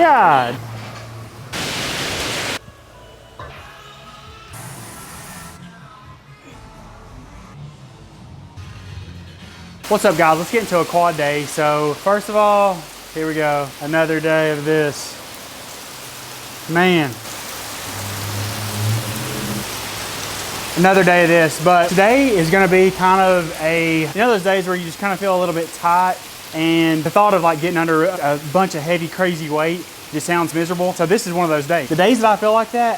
Yeah. What's up, guys? Let's get into a quad day. So first of all, here we go. Another day of this. Man. Another day of this, but today is gonna be kind of a, you know those days where you just kind of feel a little bit tight, and the thought of like getting under a bunch of heavy, crazy weight just sounds miserable. So this is one of those days. The days that I feel like that,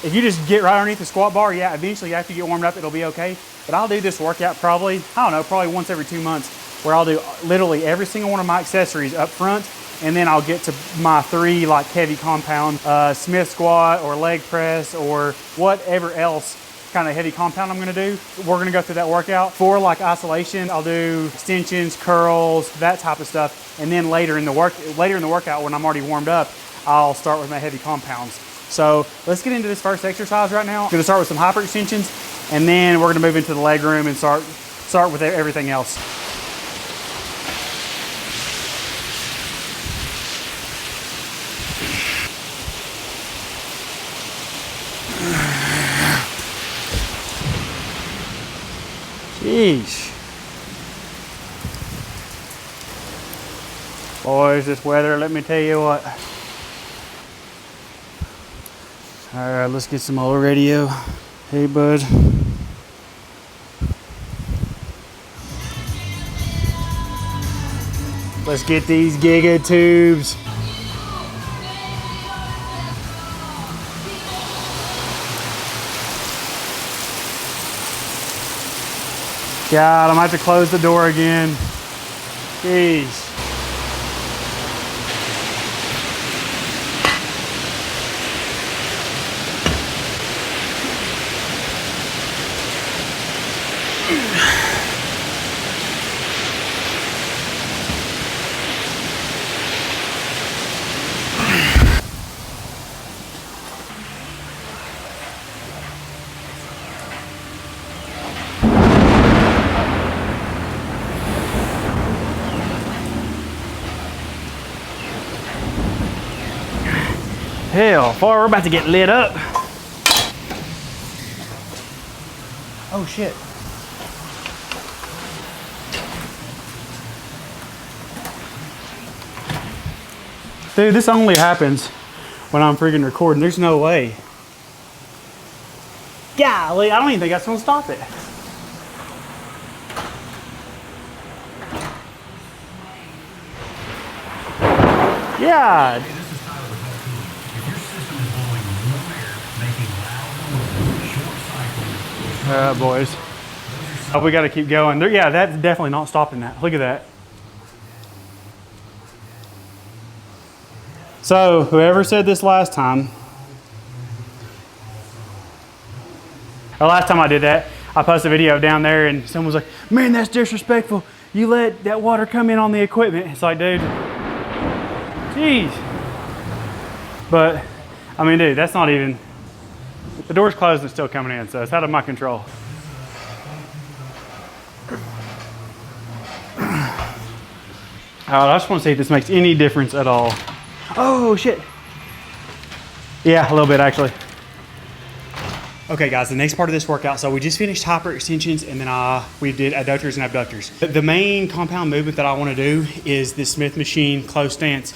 if you just get right underneath the squat bar, yeah, eventually after you get warmed up, it'll be okay. But I'll do this workout probably, I don't know, probably once every 2 months, where I'll do literally every single one of my accessories up front, and then I'll get to my 3 like heavy compound, Smith squat or leg press or whatever else kind of heavy compound I'm gonna do. We're gonna go through that workout. For like isolation, I'll do extensions, curls, that type of stuff. And then later in the workout, when I'm already warmed up, I'll start with my heavy compounds. So let's get into this first exercise right now. I'm gonna start with some hyperextensions, and then we're gonna move into the leg room and start with everything else. Jeez. Boys, this weather, let me tell you what. All right, let's get some old radio. Hey, bud. Let's get these giga tubes. God, I'm gonna have to close the door again. Jeez. Hell, boy, we're about to get lit up. Oh shit. Dude, this only happens when I'm freaking recording. There's no way. Golly, I don't even think that's gonna stop it. Yeah. Boys. Oh, we got to keep going. Yeah, that's definitely not stopping that. Look at that. So, whoever said this last time, or last time I did that, I posted a video down there and someone was like, man, that's disrespectful. You let that water come in on the equipment. It's like, dude, jeez. But, I mean, dude, that's not even, the door's closed and it's still coming in, so it's out of my control. I just want to see if this makes any difference at all. Oh, shit. Yeah, a little bit, actually. Okay, guys, the next part of this workout, so we just finished hyperextensions, and then we did adductors and abductors. The main compound movement that I want to do is this Smith machine close stance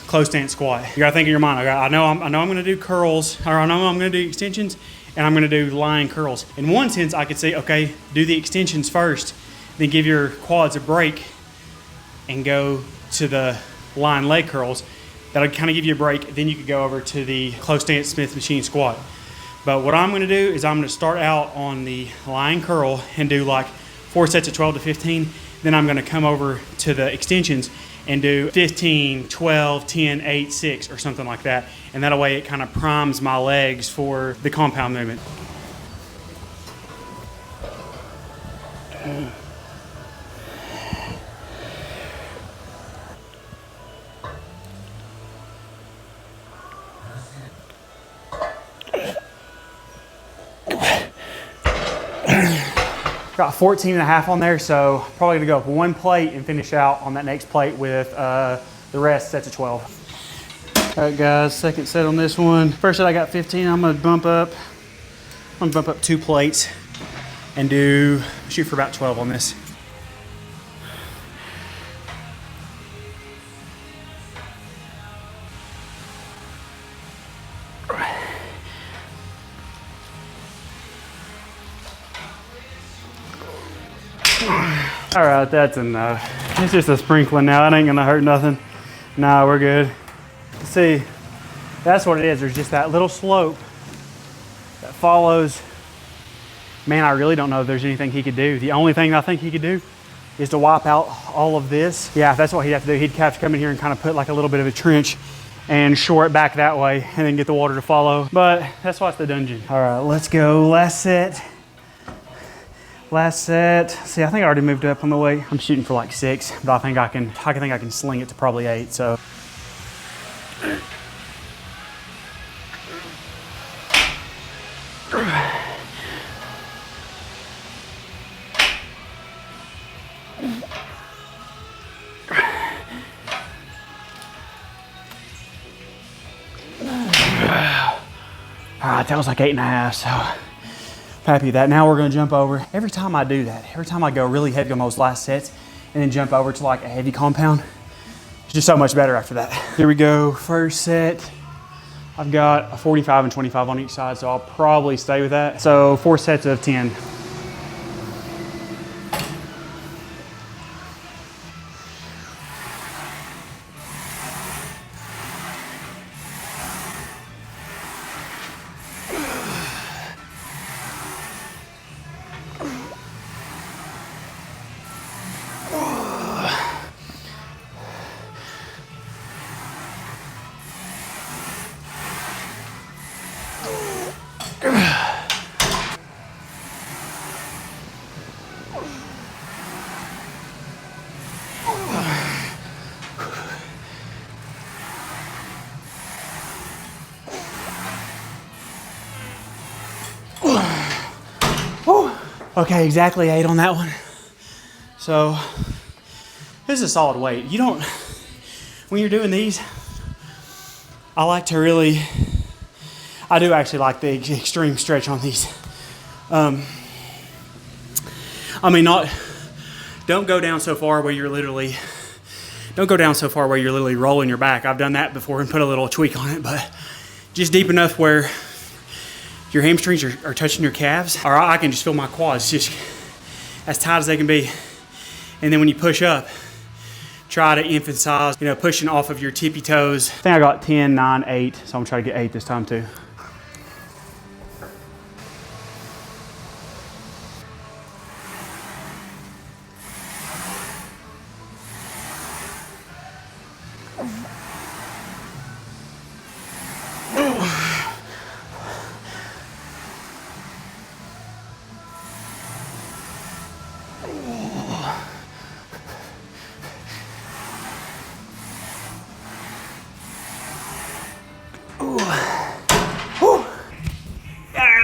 squat. You gotta think in your mind, I know I'm gonna do curls, or I know I'm gonna do extensions, and I'm gonna do lying curls. In one sense, I could say, okay, do the extensions first, then give your quads a break and go to the lying leg curls. That'll kind of give you a break. Then you could go over to the close stance Smith machine squat. But what I'm gonna do is I'm gonna start out on the lying curl and do like 4 sets of 12 to 15. Then I'm gonna come over to the extensions and do 15, 12, 10, 8, 6, or something like that. And that way it kind of primes my legs for the compound movement. Got 14 and a half on there, so probably gonna go up 1 plate and finish out on that next plate with the rest sets of 12. All right, guys, second set on this one. First set I got 15. I'm gonna bump up 2 plates and shoot for about 12 on this. All right, that's enough. It's just a sprinkling now. It ain't gonna hurt nothing. Nah, we're good. See, that's what it is. There's just that little slope that follows. Man, I really don't know if there's anything he could do. The only thing I think he could do is to wipe out all of this. Yeah, that's what he'd have to do. He'd have to come in here and kind of put like a little bit of a trench and shore it back that way and then get the water to follow. But that's why it's the dungeon. All right, let's go. Last set. Last set. See, I think I already moved up on the weight. I'm shooting for like 6, but I think I can sling it to probably 8. So. All right, that was like 8.5, so happy with that. Now we're gonna jump over. Every time I do that, every time I go really heavy on those last sets and then jump over to like a heavy compound, it's just so much better after that. Here we go, first set. I've got a 45 and 25 on each side, so I'll probably stay with that. So 4 sets of 10. Okay, exactly 8 on that one. So this is a solid weight. You don't, when you're doing these, I do actually like the extreme stretch on these. I mean, don't go down so far where you're literally rolling your back. I've done that before and put a little tweak on it, but just deep enough where your hamstrings are touching your calves, or I can just feel my quads just as tight as they can be. And then when you push up, try to emphasize, pushing off of your tippy toes. I think I got 10, 9, 8, so I'm gonna try to get 8 this time too.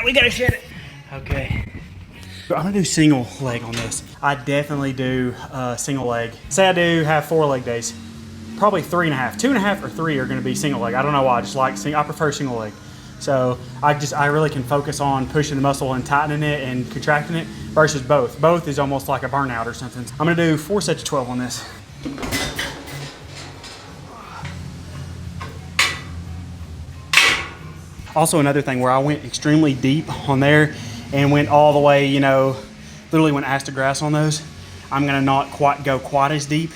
We gotta shed it. Okay. I'm gonna do single leg on this. I definitely do single leg. Say I do have 4 leg days. Probably 3.5. 2.5 or 3 are gonna be single leg. I don't know why, I prefer single leg. So I really can focus on pushing the muscle and tightening it and contracting it versus both. Both is almost like a burnout or something. I'm gonna do 4 sets of 12 on this. Also another thing where I went extremely deep on there and went all the way, literally went ass to grass on those. I'm gonna not go quite as deep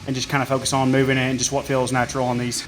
and just kind of focus on moving it and just what feels natural on these.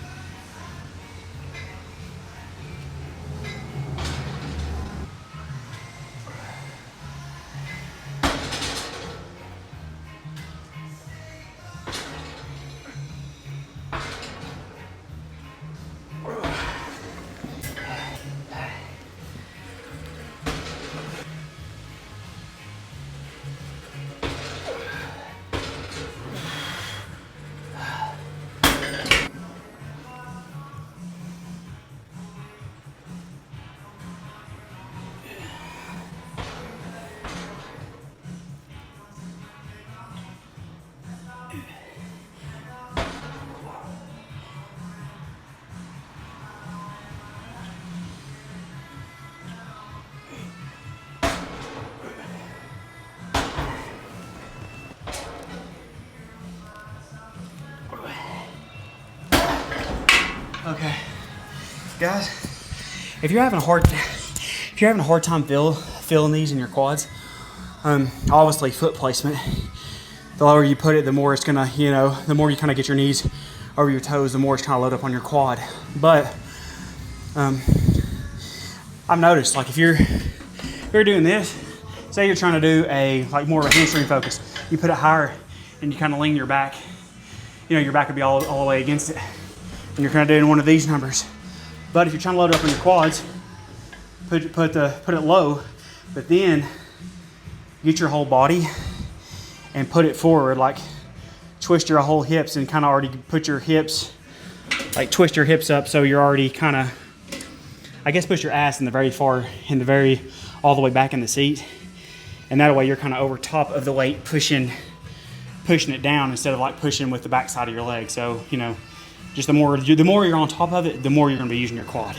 Guys, if you're having a hard time feeling these in your quads, obviously foot placement. The lower you put it, the more it's gonna, the more you kind of get your knees over your toes, the more it's kind of load up on your quad. But I've noticed, like if you're doing this, say you're trying to do more of a hamstring focus, you put it higher and you kind of lean your back. Your back would be all the way against it, and you're kind of doing one of these numbers. But if you're trying to load it up on your quads, put it low, but then get your whole body and put it forward, like twist your whole hips and kind of already put your hips, like twist your hips up so you're already kind of, I guess, push your ass all the way back in the seat. And that way you're kind of over top of the weight pushing it down instead of like pushing with the back side of your leg. So, just the more you're on top of it, the more you're going to be using your quad.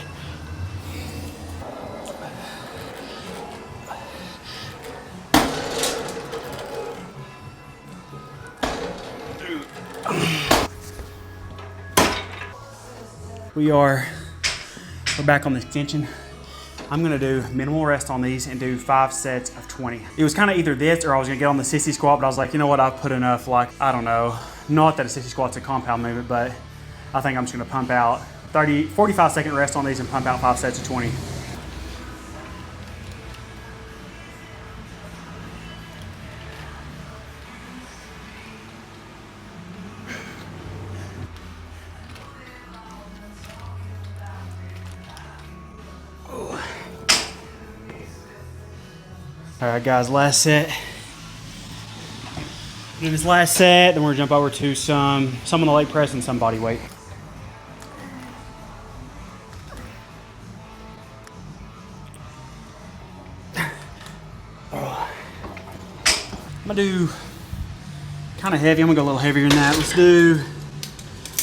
We're back on the extension. I'm gonna do minimal rest on these and do 5 sets of 20. It was kind of either this or I was gonna get on the sissy squat, but I was like, you know what, I've put enough, I don't know, not that a sissy squat's a compound movement, but I think I'm just gonna pump out 45-second rest on these and pump out 5 sets of 20. All right, guys, last set. Do this last set, then we're gonna jump over to some on the leg press and some body weight. I'm gonna do kind of heavy. I'm gonna go a little heavier than that. I'm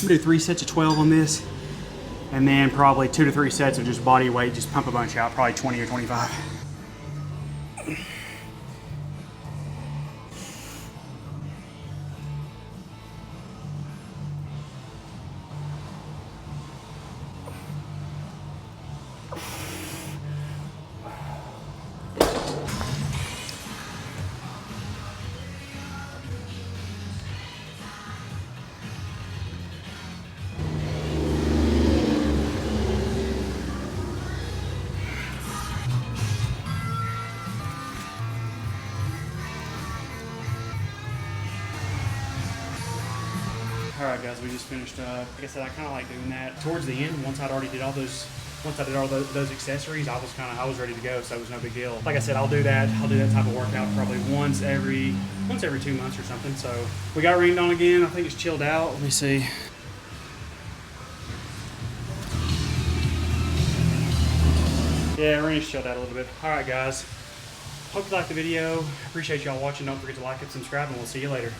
gonna do 3 sets of 12 on this, and then probably 2 to 3 sets of just body weight, just pump a bunch out, probably 20 or 25. All right, guys, we just finished up. Like I said, I kind of like doing that towards the end. Once I did all those accessories, I was ready to go, so it was no big deal. Like I said, I'll do that type of workout probably once every 2 months or something. So we got rained on again. I think it's chilled out. Let me see. Yeah, rain's chilled out a little bit. All right, guys. Hope you liked the video. Appreciate y'all watching. Don't forget to like it, subscribe, and we'll see you later.